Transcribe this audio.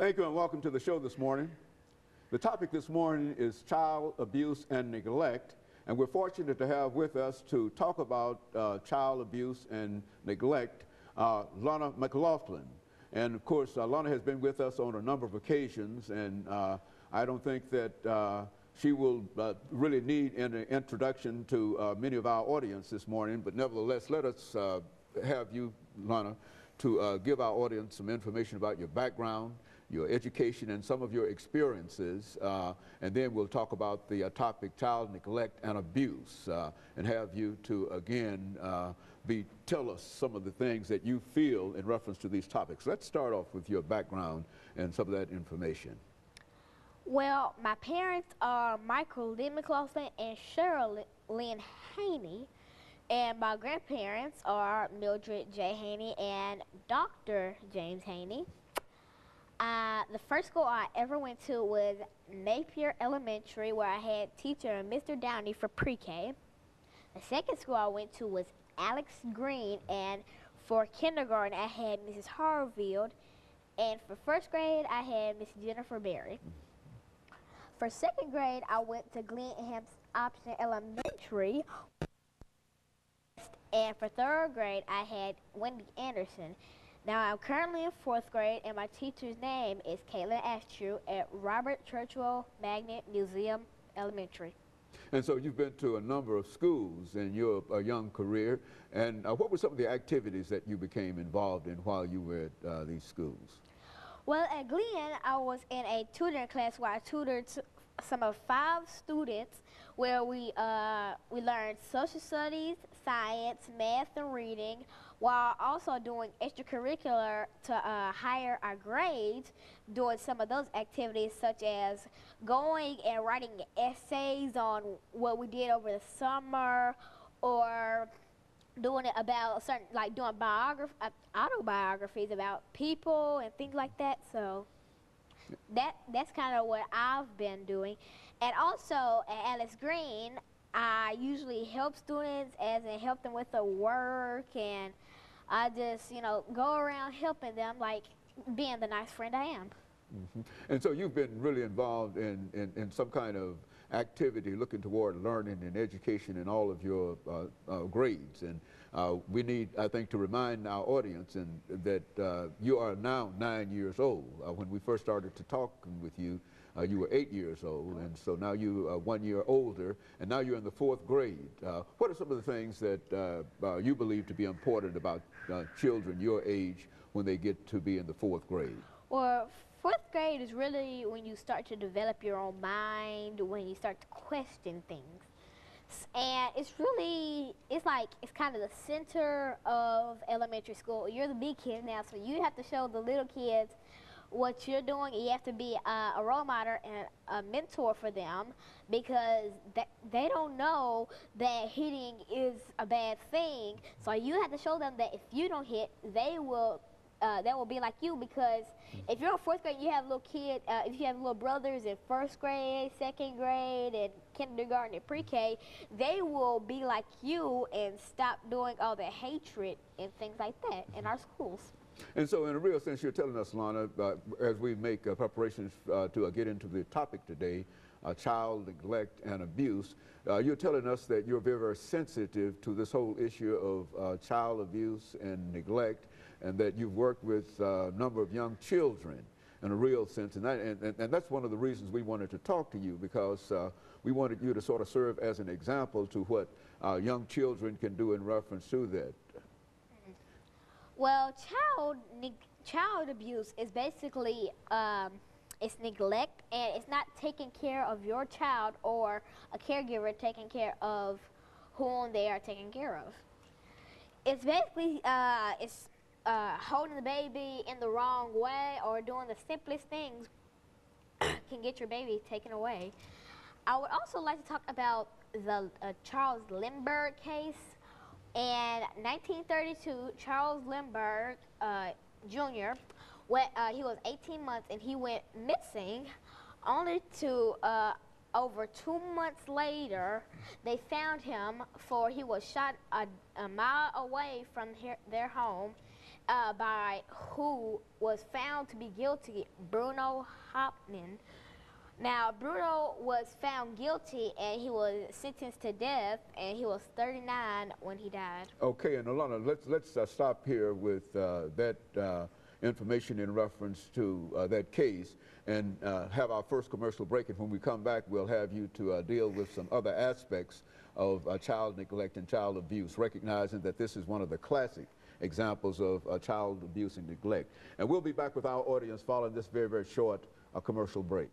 Thank you and welcome to the show this morning. The topic this morning is child abuse and neglect, and we're fortunate to have with us to talk about child abuse and neglect, Alana McLaughlin. And of course, Alana has been with us on a number of occasions, and I don't think that she will really need an introduction to many of our audience this morning, but nevertheless, let us have you, Alana, to give our audience some information about your background, your education, and some of your experiences, and then we'll talk about the topic child neglect and abuse, and have you to again tell us some of the things that you feel in reference to these topics. Let's start off with your background and some of that information. Well, my parents are McLaughlin1 and Cheryl Haney, and my grandparents are Mildred J. Haney and Dr. James Haney. The first school I ever went to was Napier Elementary, where I had teacher Mr. Downey for pre-K. The second school I went to was Alex Green, and for kindergarten I had Mrs. Harfield, and for first grade I had Miss Jennifer Berry. For second grade I went to Glen Option Elementary, and for third grade I had Wendy Anderson. Now I'm currently in fourth grade, and my teacher's name is Caitlin Astrew at Robert Churchwell Magnet Museum Elementary. And so you've been to a number of schools in your young career, and what were some of the activities that you became involved in while you were at these schools? Well, at Glen, I was in a tutoring class where I tutored some of 5 students, where we learned social studies, science, math, and reading, while also doing extracurricular to higher our grades, doing some of those activities such as going and writing essays on what we did over the summer, or doing it about certain, like doing autobiographies about people and things like that. So that's kind of what I've been doing. And also at Alice Green, I usually help students, as in help them with their work, and I just, go around helping them, like being the nice friend I am. Mm-hmm. And so you've been really involved in some kind of activity looking toward learning and education in all of your grades. And we need, I think, to remind our audience that you are now 9 years old. When we first started to talk with you, you were 8 years old, and so now you are 1 year older, and now you're in the 4th grade. What are some of the things that you believe to be important about children your age when they get to be in the 4th grade? Well, 4th grade is really when you start to develop your own mind, when you start to question things. And it's kind of the center of elementary school. You're the big kids now, so you have to show the little kids what you're doing. You have to be a role model and a mentor for them, because they don't know that hitting is a bad thing. So you have to show them that if you don't hit, they will be like you, because if you're in 4th grade, you have little kids, if you have little brothers in 1st grade, 2nd grade, and kindergarten and pre-K, they will be like you and stop doing all the hatred and things like that in our schools. And so in a real sense, you're telling us, Lana, as we make preparations to get into the topic today, child neglect and abuse, you're telling us that you're very, very sensitive to this whole issue of child abuse and neglect, and that you've worked with a number of young children in a real sense. And that's one of the reasons we wanted to talk to you, because we wanted you to sort of serve as an example to what young children can do in reference to that. Well, child abuse is basically it's neglect, and it's not taking care of your child or a caregiver taking care of whom they are taking care of. It's basically holding the baby in the wrong way, or doing the simplest things can get your baby taken away. I would also like to talk about the Charles Lindbergh case. In 1932, Charles Lindbergh Jr., he was 18 months and he went missing, only to over 2 months later they found him, for he was shot a mile away from their home, by who was found to be guilty, Bruno Hauptmann. Now, Bruno was found guilty and he was sentenced to death, and he was 39 when he died. Okay, and Alana, let's stop here with that information in reference to that case, and have our first commercial break. And when we come back, we'll have you to deal with some other aspects of child neglect and child abuse, recognizing that this is one of the classic examples of child abuse and neglect. And we'll be back with our audience following this very, very short commercial break.